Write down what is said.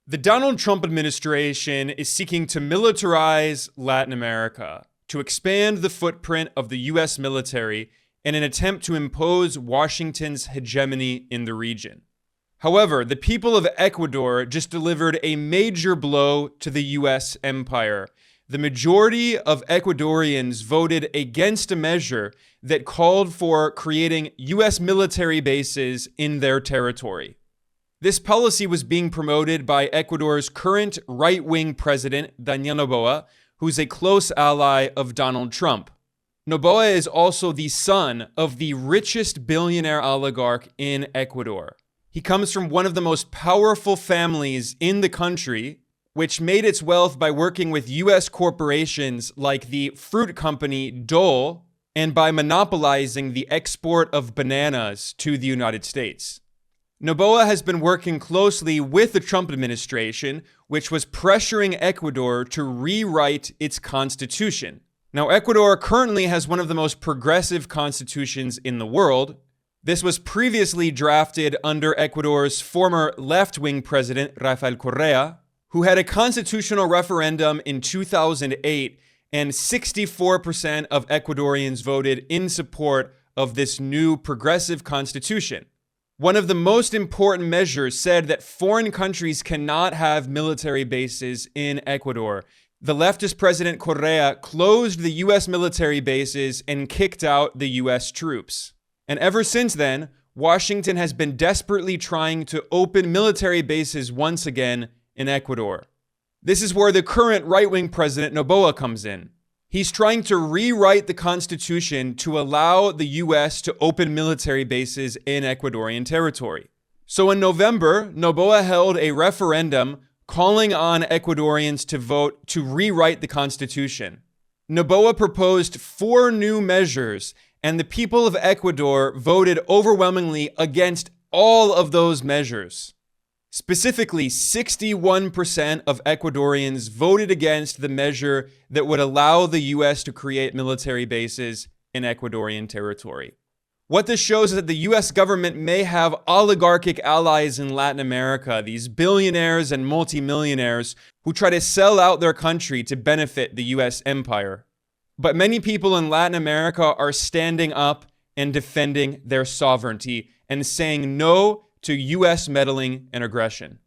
The Donald Trump administration is seeking to militarize Latin America, to expand the footprint of the US military in an attempt to impose Washington's hegemony in the region. However, the people of Ecuador just delivered a major blow to the US empire. The majority of Ecuadorians voted against a measure that called for creating US military bases in their territory. This policy was being promoted by Ecuador's current right-wing president, Daniel Noboa, who's a close ally of Donald Trump. Noboa is also the son of the richest billionaire oligarch in Ecuador. He comes from one of the most powerful families in the country, which made its wealth by working with US corporations like the fruit company Dole and by monopolizing the export of bananas to the United States. Noboa has been working closely with the Trump administration, which was pressuring Ecuador to rewrite its constitution. Now, Ecuador currently has one of the most progressive constitutions in the world. This was previously drafted under Ecuador's former left-wing president, Rafael Correa, who had a constitutional referendum in 2008, and 64% of Ecuadorians voted in support of this new progressive constitution. One of the most important measures said that foreign countries cannot have military bases in Ecuador. The leftist President Correa closed the US military bases and kicked out the US troops. And ever since then, Washington has been desperately trying to open military bases once again in Ecuador. This is where the current right-wing President Noboa comes in. He's trying to rewrite the Constitution to allow the US to open military bases in Ecuadorian territory. So in November, Noboa held a referendum calling on Ecuadorians to vote to rewrite the Constitution. Noboa proposed 4 new measures, and the people of Ecuador voted overwhelmingly against all of those measures. Specifically, 61% of Ecuadorians voted against the measure that would allow the US to create military bases in Ecuadorian territory. What this shows is that the US government may have oligarchic allies in Latin America, these billionaires and multimillionaires who try to sell out their country to benefit the US empire. But many people in Latin America are standing up and defending their sovereignty and saying no to US meddling and aggression.